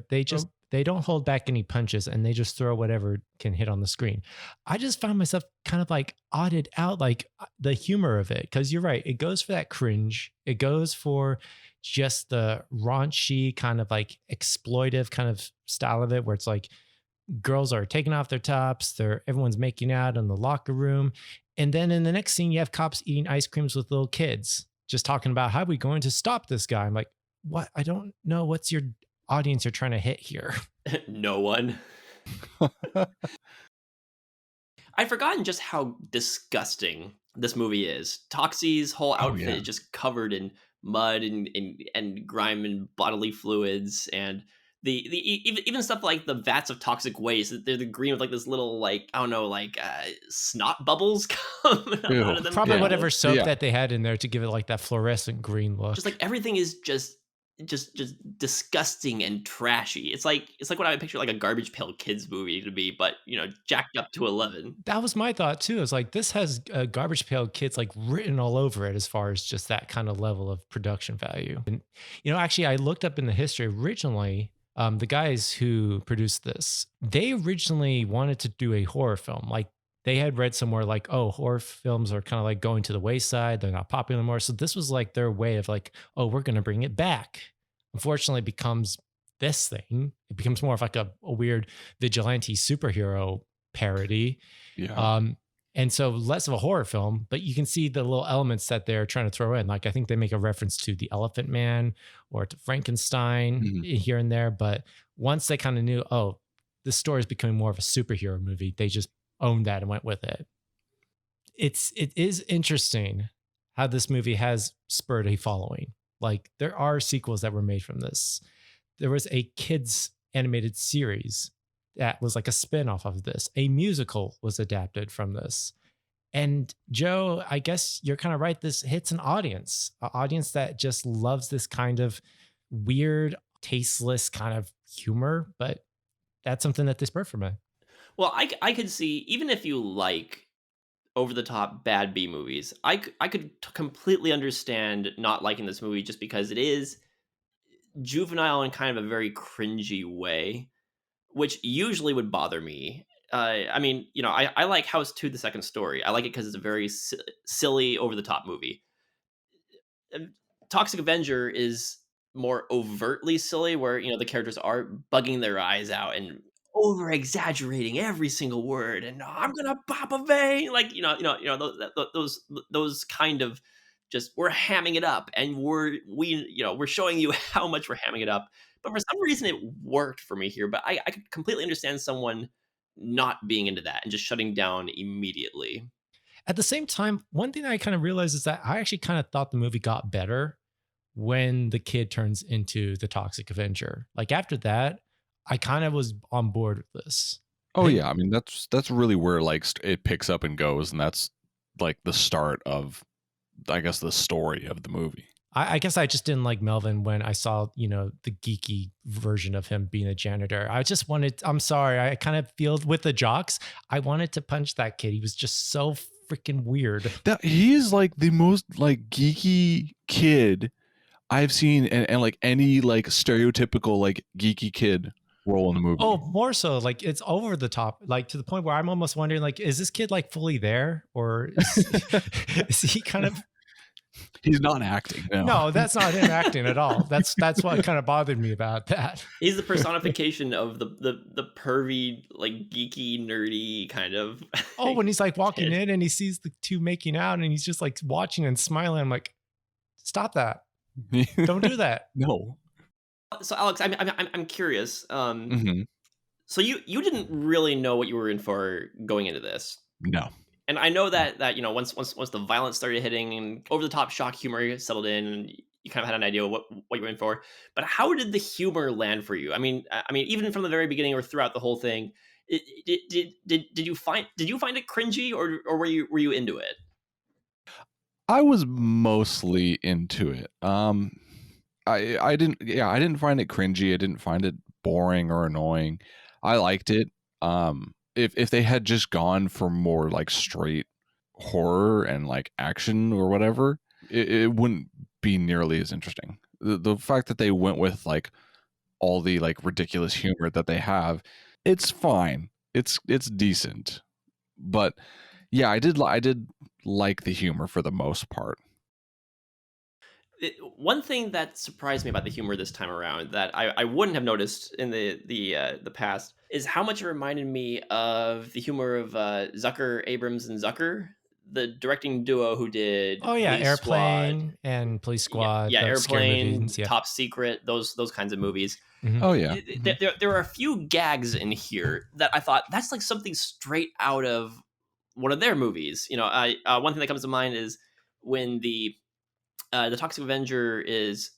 They don't hold back any punches and they just throw whatever can hit on the screen. I just found myself kind of like odded out, like the humor of it. Because you're right, it goes for that cringe. It goes for just the raunchy kind of like exploitive kind of style of it, where it's like girls are taking off their tops, everyone's making out in the locker room. And then in the next scene, you have cops eating ice creams with little kids, just talking about how are we going to stop this guy. I'm like, what? I don't know. What's your audience you're trying to hit here? No one. I'd forgotten just how disgusting this movie is. Toxie's whole outfit is just covered in mud and grime and bodily fluids, and even stuff like the vats of toxic waste. They're the green with like this little like I don't know like snot bubbles coming out of them. Probably whatever soap that they had in there to give it like that fluorescent green look. Just like everything is just disgusting and trashy. It's like what I would picture like a Garbage Pail Kids movie to be, but jacked up to 11. That was my thought too. It's like this has Garbage Pail Kids like written all over it as far as just that kind of level of production value. And actually, I looked up in the history originally. The guys who produced this, they originally wanted to do a horror film. Like they had read somewhere like, oh, horror films are kind of like going to the wayside. They're not popular anymore. So this was like their way of like, oh, we're going to bring it back. Unfortunately, it becomes this thing. It becomes more of like a weird vigilante superhero parody. Yeah. And so less of a horror film, but you can see the little elements that they're trying to throw in. Like I think they make a reference to the Elephant Man or to Frankenstein here and there. But once they kind of knew, oh, this story is becoming more of a superhero movie, they just owned that and went with it. It is interesting how this movie has spurred a following. Like there are sequels that were made from this. There was a kids animated series that was like a spin-off of this. A musical was adapted from this. And Joe, I guess you're kind of right. This hits an audience that just loves this kind of weird, tasteless kind of humor. But that's something that they spurred from it. Well, I could see, even if you like over-the-top bad B movies, I could completely understand not liking this movie just because it is juvenile in kind of a very cringy way, which usually would bother me. I mean, I like House 2: The Second Story. I like it because it's a very silly, over-the-top movie. Toxic Avenger is more overtly silly, where the characters are bugging their eyes out and over exaggerating every single word, and I'm gonna pop a vein, like those kind of just we're hamming it up, and we're showing you how much we're hamming it up. But for some reason, it worked for me here. But I could completely understand someone not being into that and just shutting down immediately. At the same time, one thing I kind of realized is that I actually kind of thought the movie got better when the kid turns into the Toxic Avenger. Like after that, I kind of was on board with this. Oh yeah, I mean that's really where like it picks up and goes, and that's like the start of, I guess, the story of the movie. I guess I just didn't like Melvin when I saw, the geeky version of him being a janitor. I'm sorry, I kind of feel with the jocks, I wanted to punch that kid. He was just so freaking weird. He is like the most like geeky kid I've seen, and like any like stereotypical like geeky kid role in the movie. Oh, more so, like it's over the top, like to the point where I'm almost wondering, like, is this kid like fully there, or is he kind of? He's not acting. No, that's not him acting at all. That's what kind of bothered me about that. He's the personification of the pervy, like geeky, nerdy kind of. Oh, when he's like walking in and he sees the two making out and he's just like watching and smiling. I'm like, stop that! Don't do that. No. So Alex, I'm curious. So you didn't really know what you were in for going into this. No. And I know that once the violence started hitting and over the top shock humor settled in, and you kind of had an idea of what you were in for. But how did the humor land for you? I mean, even from the very beginning or throughout the whole thing, did you find it cringy, or were you into it? I was mostly into it. I didn't find it cringy. I didn't find it boring or annoying. I liked it. If they had just gone for more like straight horror and like action or whatever, it wouldn't be nearly as interesting. The fact that they went with like all the like ridiculous humor that they have, it's fine. It's decent. But yeah, I did like the humor for the most part. One thing that surprised me about the humor this time around that I wouldn't have noticed in the past is how much it reminded me of the humor of Zucker, Abrams, and Zucker, the directing duo who did Airplane and Police Squad. Airplane, movies, Top Secret, those kinds of movies. Mhm. Oh yeah. There are a few gags in here that I thought that's like something straight out of one of their movies. One thing that comes to mind is when the Toxic Avenger is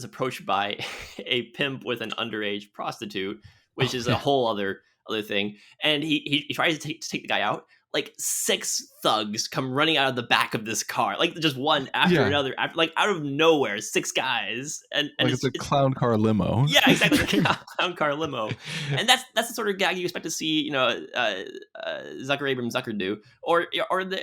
approached by a pimp with an underage prostitute, which is a whole other thing, and he tries to take the guy out. Like 6 thugs come running out of the back of this car, like just one after another, after like out of nowhere, 6 guys, and like it's a clown car limo. Yeah, exactly, clown car limo, and that's the sort of gag you expect to see, Zucker, Abrams, Zucker do, or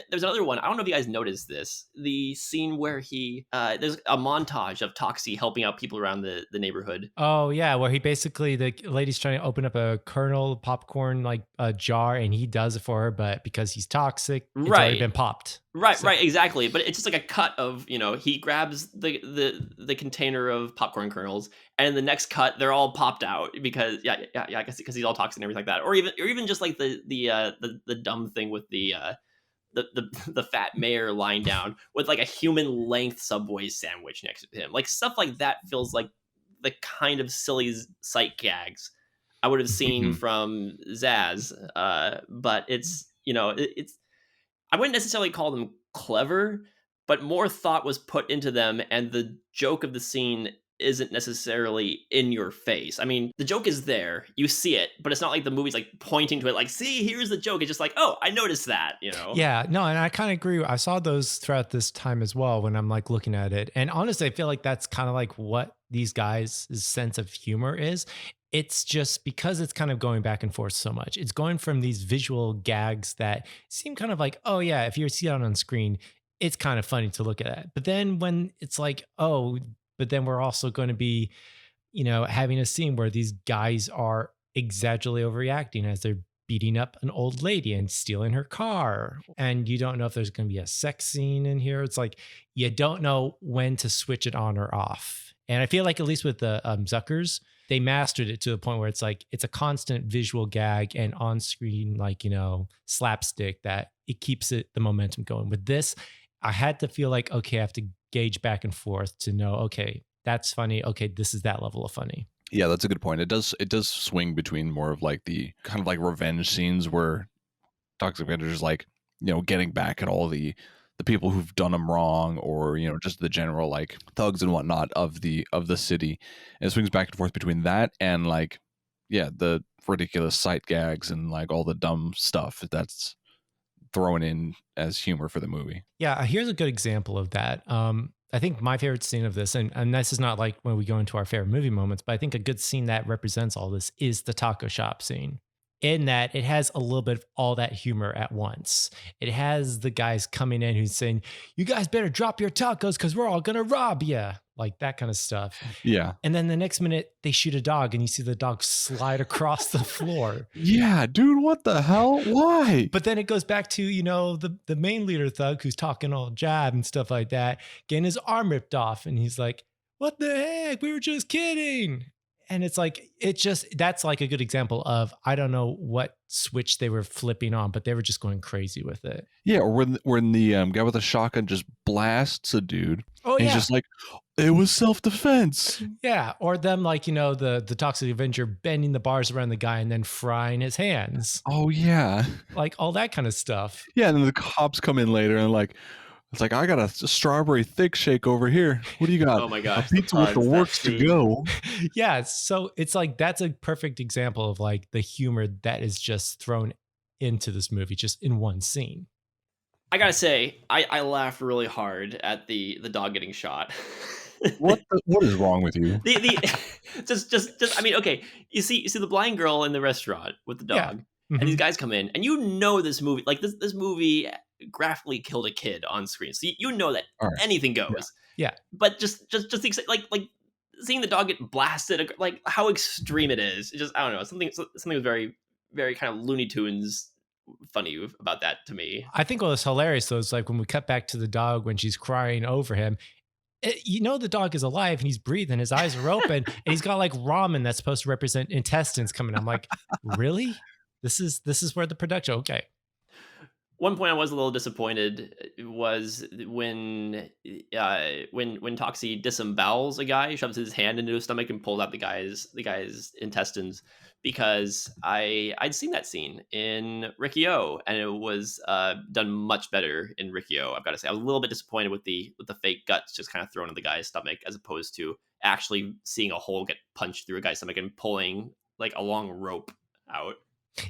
there's another one. I don't know if you guys noticed this, the scene where there's a montage of Toxie helping out people around the neighborhood. Oh yeah, where he basically, the lady's trying to open up a kernel popcorn like a jar, and he does it for her, but because he's toxic, it's already been popped. Right, exactly. But it's just like a cut of, he grabs the container of popcorn kernels, and the next cut they're all popped out because I guess because he's all toxic and everything like that, or even just like the dumb thing with the fat mayor lying down with like a human length Subway sandwich next to him. Like stuff like that feels like the kind of silly sight gags I would have seen from Zaz, but it's I wouldn't necessarily call them clever, but more thought was put into them, and the joke of the scene isn't necessarily in your face. I mean, the joke is there, you see it, but it's not like the movie's like pointing to it like, see, here's the joke. It's just like, oh, I noticed that, Yeah, no, and I kind of agree. I saw those throughout this time as well when I'm like looking at it. And honestly, I feel like that's kind of like what these guys' sense of humor is. It's just because it's kind of going back and forth so much. It's going from these visual gags that seem kind of like, oh yeah, if you see it on screen, it's kind of funny to look at. But then when it's like, oh, but then we're also going to be, having a scene where these guys are exaggerately overreacting as they're beating up an old lady and stealing her car. And you don't know if there's going to be a sex scene in here. It's like, you don't know when to switch it on or off. And I feel like at least with the Zuckers, they mastered it to the point where it's like, it's a constant visual gag and on screen, like, slapstick that it keeps the momentum going. With this, I had to feel like, okay, I have to gauge back and forth to know, okay, that's funny. Okay, this is that level of funny. Yeah, that's a good point. It does swing between more of like the kind of like revenge scenes where Toxic Avenger is like, getting back at all the people who've done them wrong, or just the general like thugs and whatnot of the city. And it swings back and forth between that and like, yeah, the ridiculous sight gags and like all the dumb stuff that's thrown in as humor for the movie. Yeah, here's a good example of that. I think my favorite scene of this, and this is not like when we go into our favorite movie moments, but I think a good scene that represents all this is the taco shop scene. In that it has a little bit of all that humor at once. It has the guys coming in who's saying, you guys better drop your tacos because we're all going to rob you. Like that kind of stuff. Yeah. And then the next minute they shoot a dog and you see the dog slide across the floor. Yeah, dude, what the hell? Why? But then it goes back to, the main leader thug who's talking all jab and stuff like that, getting his arm ripped off. And he's like, what the heck? We were just kidding. And it's like, that's like a good example of, I don't know what switch they were flipping on, but they were just going crazy with it. Yeah, or when the guy with the shotgun just blasts a dude. Oh, and yeah. He's just like, It was self-defense. Yeah, or them like, the Toxic Avenger bending the bars around the guy and then frying his hands. Oh yeah. Like all that kind of stuff. Yeah, and then the cops come in later and it's like, I got a strawberry thick shake over here. What do you got? Oh my gosh, a pizza with the works to go. Yeah, so it's like that's a perfect example of like the humor that is just thrown into this movie just in one scene. I gotta say, I laughed really hard at the dog getting shot. What is wrong with you? Just I mean, okay, you see the blind girl in the restaurant with the dog, Yeah. and these guys come in, and this movie, like this movie graphically killed a kid on screen, so you know that anything goes. Yeah. But just like seeing the dog get blasted, like how extreme it is. It just, I don't know, something was very, very kind of Looney Tunes funny about that to me. I think what was hilarious though is like when we cut back to the dog when she's crying over him. The dog is alive and he's breathing, his eyes are open, and he's got like ramen that's supposed to represent intestines coming. I'm like, really? This is where the production. Okay. One point I was a little disappointed was when Toxie disembowels a guy, shoves his hand into his stomach and pulls out the guy's intestines, because I'd seen that scene in Riccio and it was done much better in Riccio. I've got to say, I was a little bit disappointed with the fake guts just kind of thrown in the guy's stomach, as opposed to actually seeing a hole get punched through a guy's stomach and pulling like a long rope out.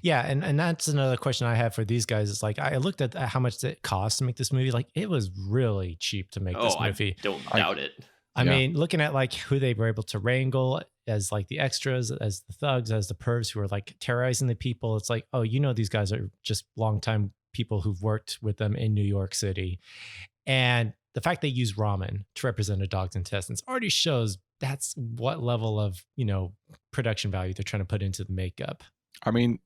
Yeah, and that's another question I have for these guys. Is like I looked at how much it cost to make this movie. Like it was really cheap to make this movie. I don't doubt it. I mean, looking at like who they were able to wrangle as like the extras, as the thugs, as the pervs who are like terrorizing the people. It's like, oh, these guys are just longtime people who've worked with them in New York City. And the fact they use ramen to represent a dog's intestines already shows that's what level of, production value they're trying to put into the makeup. I mean,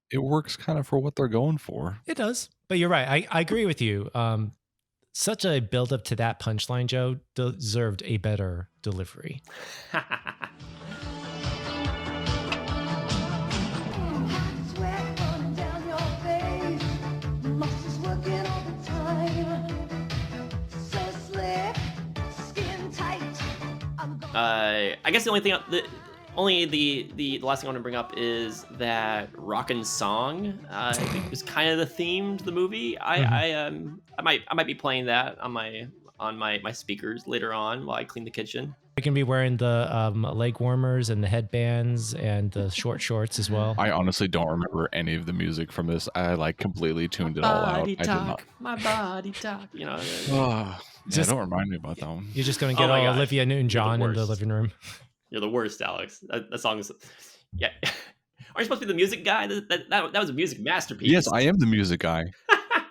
it works kind of for what they're going for. It does. But you're right. I agree with you. Such a build up to that punchline, Joe, deserved a better delivery. I guess the only thing, the last thing I want to bring up is that rockin' song. I think was kind of the theme to the movie. I might be playing that on my speakers later on while I clean the kitchen. I can be wearing the leg warmers and the headbands and the short shorts as well. I honestly don't remember any of the music from this. I like completely tuned it all out. I did not. My body talk. Don't remind me about that one. You're just going to get all Olivia Newton-John in the living room. You're the worst, Alex. That song is, yeah. Aren't you supposed to be the music guy? That was a music masterpiece. Yes, I am the music guy,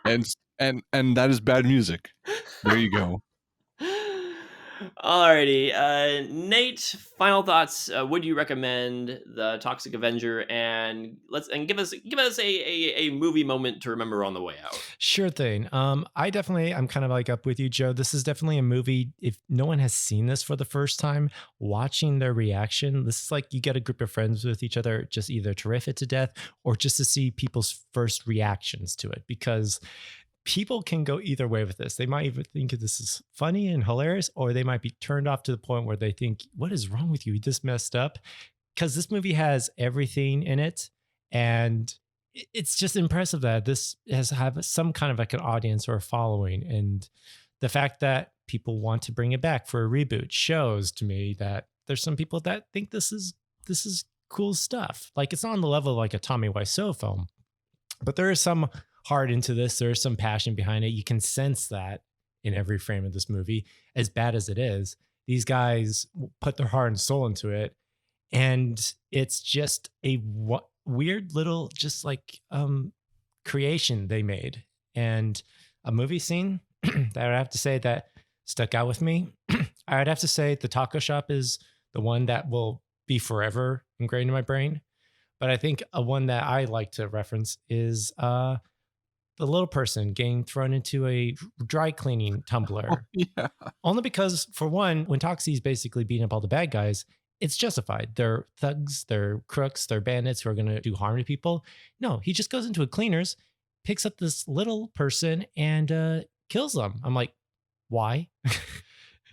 and that is bad music. There you go. Alrighty, Nate. Final thoughts. Would you recommend the Toxic Avenger? And give us a movie moment to remember on the way out. Sure thing. I'm kind of like up with you, Joe. This is definitely a movie. If no one has seen this for the first time, watching their reaction, this is like you get a group of friends with each other, just either to riff it to death or just to see people's first reactions to it, because people can go either way with this. They might even think this is funny and hilarious, or they might be turned off to the point where they think, what is wrong with you? You just messed up. Because this movie has everything in it. And it's just impressive that this has have some kind of like an audience or a following. And the fact that people want to bring it back for a reboot shows to me that there's some people that think this is cool stuff. Like it's not on the level of like a Tommy Wiseau film, but there is some heart into this. There's some passion behind it. You can sense that in every frame of this movie. As bad as it is, these guys put their heart and soul into it, and it's just a weird little just like creation they made, and a movie scene that I would have to say that stuck out with me. I would have to say the taco shop is the one that will be forever ingrained in my brain. But I think a one that I like to reference is the little person getting thrown into a dry cleaning tumbler. Yeah. Only because, for one, when Toxie's basically beating up all the bad guys, it's justified. They're thugs, they're crooks, they're bandits who are going to do harm to people. No, he just goes into a cleaner's, picks up this little person and kills them. I'm like, why?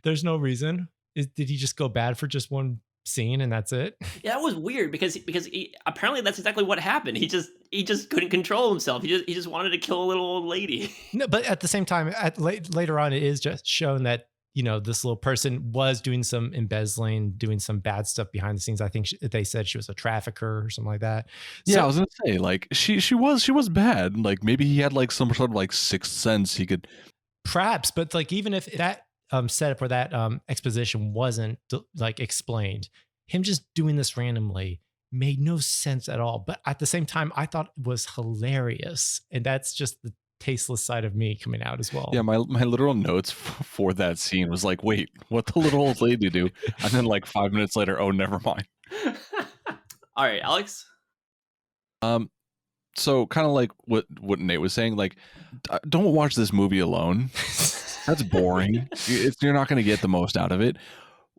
There's no reason. Did he just go bad for just one scene and that's it? Yeah, that was weird because apparently that's exactly what happened. He just couldn't control himself. He just wanted to kill a little old lady. No, but at the same time, later on, it is just shown that this little person was doing some embezzling, doing some bad stuff behind the scenes. I think they said she was a trafficker or something like that. Yeah, So, I was gonna say like she was bad. Like maybe he had like some sort of like sixth sense. He could perhaps, but like even if that setup or that exposition wasn't like explained, him just doing this randomly made no sense at all. But at the same time, I thought it was hilarious, and that's just the tasteless side of me coming out as well. Yeah, my literal notes for that scene was like, wait, what the little old lady do? And then like 5 minutes later, oh, never mind. All right, Alex. So kind of like what Nate was saying, like, don't watch this movie alone. That's boring. You're not going to get the most out of it.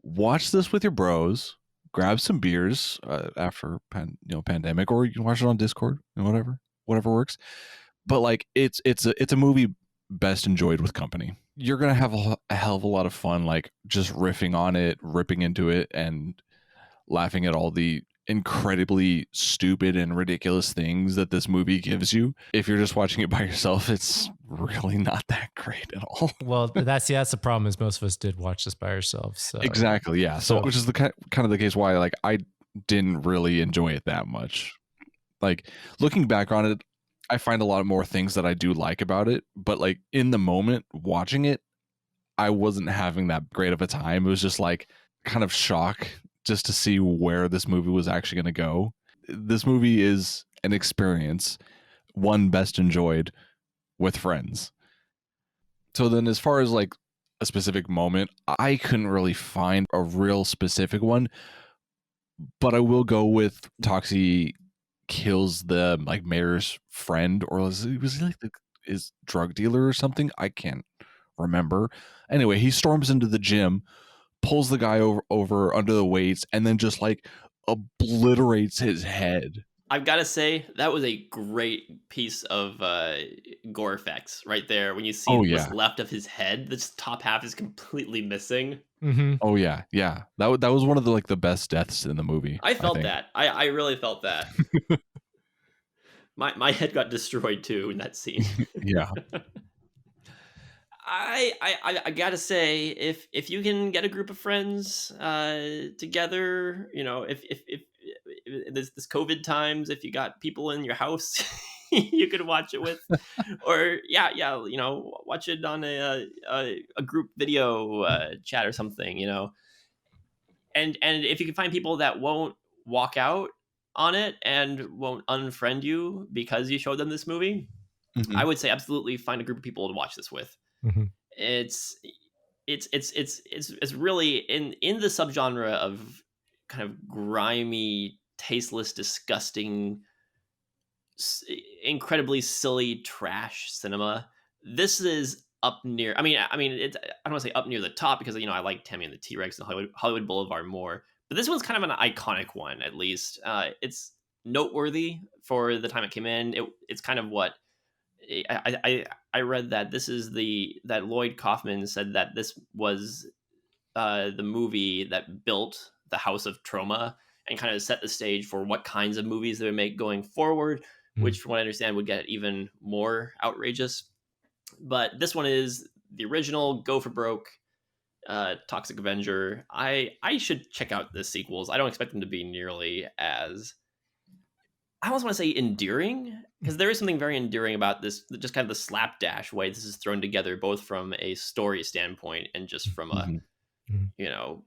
Watch this with your bros. Grab some beers after pandemic, or you can watch it on Discord and whatever works. But like it's a movie best enjoyed with company. You're gonna have a hell of a lot of fun, like just riffing on it, ripping into it, and laughing at all the incredibly stupid and ridiculous things that this movie gives you. If you're just watching it by yourself, it's really not that great at all. Well, that's the problem, is most of us did watch this by ourselves. So. Exactly, yeah. So which is the kind of the case why like I didn't really enjoy it that much. Like looking back on it, I find a lot more things that I do like about it, but like in the moment watching it, I wasn't having that great of a time. It was just like kind of shock just to see where this movie was actually going to go. This movie is an experience, one best enjoyed with friends. So then as far as like a specific moment, I couldn't really find a real specific one, but I will go with Toxie kills the like mayor's friend, or was he like his drug dealer or something? I can't remember. Anyway, he storms into the gym, pulls the guy over under the weights, and then just like obliterates his head. I've got to say that was a great piece of gore effects right there. When you see what's left of his head, this top half is completely missing. Mm-hmm. Oh yeah, that was one of the like the best deaths in the movie. I felt that. I really felt that. My head got destroyed too in that scene. Yeah. I gotta say, if you can get a group of friends together, if this COVID times, if you got people in your house you could watch it with, or watch it on a group video chat or something, and if you can find people that won't walk out on it and won't unfriend you because you showed them this movie, mm-hmm. I would say absolutely find a group of people to watch this with. Mm-hmm. It's really in the subgenre of kind of grimy, tasteless, disgusting, incredibly silly trash cinema. This is up near. I mean, I don't want to say up near the top because I like Tammy and the T-Rex and Hollywood Boulevard more, but this one's kind of an iconic one. At least it's noteworthy for the time it came in. It's kind of what. I read that that Lloyd Kaufman said that this was the movie that built the House of Trauma and kind of set the stage for what kinds of movies they would make going forward, which from what I understand would get even more outrageous. But this one is the original Go for Broke Toxic Avenger. I should check out the sequels. I don't expect them to be nearly as, I almost want to say endearing, because there is something very endearing about this, just kind of the slapdash way this is thrown together, both from a story standpoint and just from a,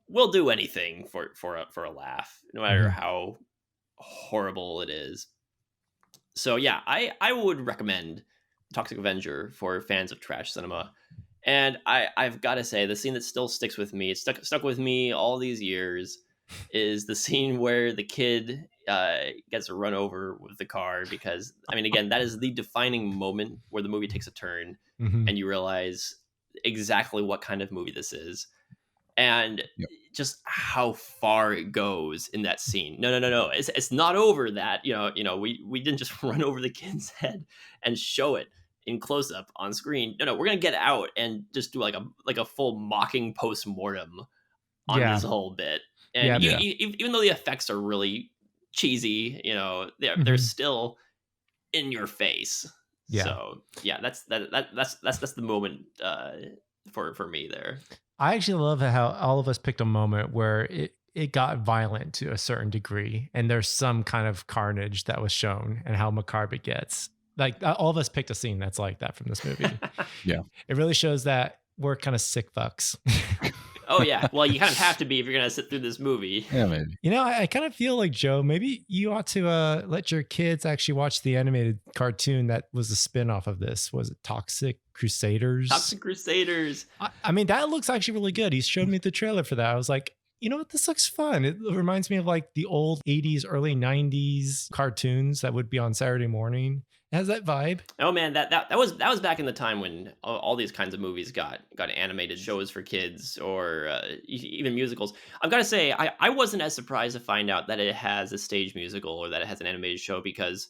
we'll do anything for a laugh, no matter how horrible it is. So yeah, I would recommend Toxic Avenger for fans of trash cinema. And I've got to say, the scene that still sticks with me, it's stuck with me all these years, is the scene where the kid gets run over with the car, because again, that is the defining moment where the movie takes a turn and you realize exactly what kind of movie this is, and just how far it goes in that scene. No, it's not over that. We didn't just run over the kid's head and show it in close up on screen. No, we're gonna get out and just do like a full mocking post-mortem on Yeah. this whole bit. And Yeah. even though the effects are really cheesy, you know, they're Mhm. still in your face. Yeah. So yeah, that's the moment for me there. I actually love how all of us picked a moment where it got violent to a certain degree, and there's some kind of carnage that was shown, and how macabre it gets. Like all of us picked a scene that's like that from this movie. Yeah. It really shows that we're kind of sick fucks. Oh yeah, well you kind of have to be if you're gonna sit through this movie. Yeah, maybe. You know, I kind of feel like, Joe, maybe you ought to let your kids actually watch the animated cartoon that was a spin-off of this. Was it Toxic Crusaders? Toxic Crusaders. I mean, that looks actually really good. He showed me the trailer for that. I was like, you know what? This looks fun. It reminds me of like the old 80s, early 90s cartoons that would be on Saturday morning. It has that vibe. Oh man, that was back in the time when all these kinds of movies got animated shows for kids, or even musicals. I've got to say, I wasn't as surprised to find out that it has a stage musical, or that it has an animated show, because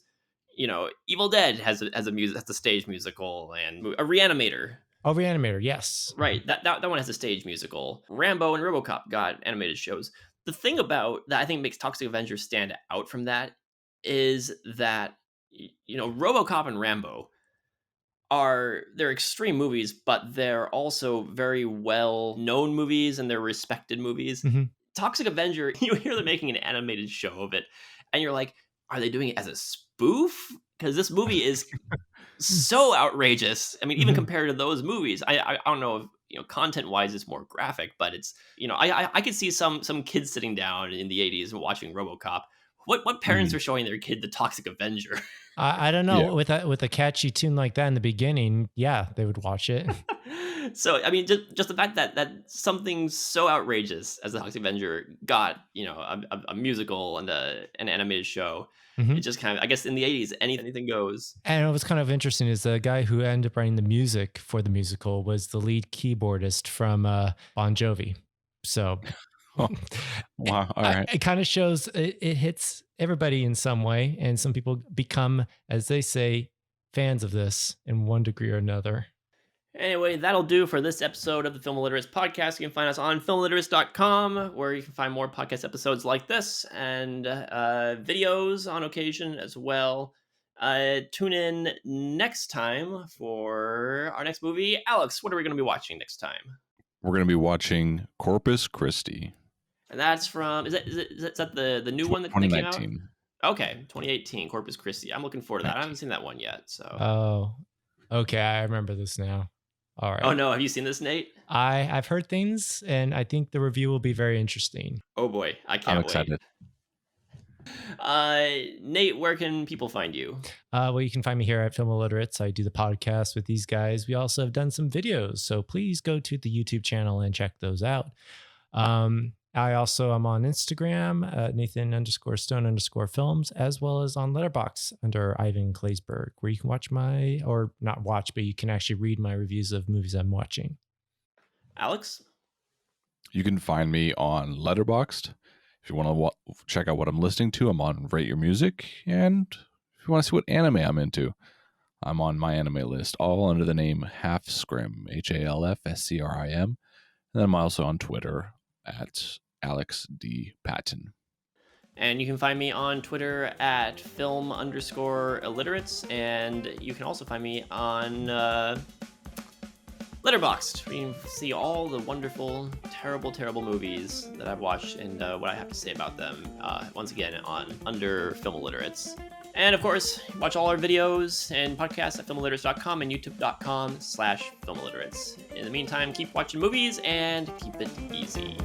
you know, Evil Dead has a stage musical, and a Reanimator. Oh, Reanimator, yes. Right, that one has a stage musical. Rambo and RoboCop got animated shows. The thing about that I think makes Toxic Avenger stand out from that is that, you know, RoboCop and Rambo they're extreme movies, but they're also very well known movies, and they're respected movies. Mhm. Toxic Avenger, you hear they're making an animated show of it, and you're like, are they doing it as a spoof? Because this movie is so outrageous. I mean, even Mhm. compared to those movies, I don't know if, you know, content wise it's more graphic, but it's, you know, I could see some kids sitting down in the 80s and watching RoboCop. What parents are showing their kid the Toxic Avenger? I don't know. Yeah. With a catchy tune like that in the beginning, yeah, they would watch it. So I mean, just the fact that something so outrageous as the Toxic Avenger got, you know, a musical and an animated show, Mhm. it just kind of, I guess in the 80s anything goes. And what was kind of interesting is the guy who ended up writing the music for the musical was the lead keyboardist from Bon Jovi. So Oh, wow. All right. it kind of shows it hits everybody in some way, and some people become, as they say, fans of this in one degree or another. Anyway, that'll do for this episode of the Film Illiterates podcast. You can find us on filmilliterates.com, where you can find more podcast episodes like this, and videos on occasion as well. Tune in next time for our next movie. Alex, what are we going to be watching next time? We're going to be watching Corpus Christi. And that's from, is that the new one that came out? 2019. Okay, 2018, Corpus Christi. I'm looking forward to that. I haven't seen that one yet. So. Oh, okay. I remember this now. All right. Oh no, have you seen this, Nate? I've heard things, and I think the review will be very interesting. Oh boy, I can't I'm excited. wait. Nate, where can people find you? Well, you can find me here at Film Illiterates. I do the podcast with these guys. We also have done some videos, so please go to the YouTube channel and check those out. I also am on Instagram, Nathan_Stone_films, as well as on Letterboxd under Ivan Claysberg, where you can watch or not watch, but you can actually read my reviews of movies I'm watching. Alex? You can find me on Letterboxd. If you want to check out what I'm listening to, I'm on Rate Your Music. And if you want to see what anime I'm into, I'm on my anime list, all under the name Half Scrim, HALFSCRIM. And then I'm also on Twitter at Alex D. Patton. And you can find me on Twitter at film_illiterates. And you can also find me on Letterboxd, where you can see all the wonderful, terrible movies that I've watched and what I have to say about them. Once again, under Film Illiterates. And of course, watch all our videos and podcasts at filmilliterates.com and youtube.com/filmilliterates. In the meantime, keep watching movies and keep it easy.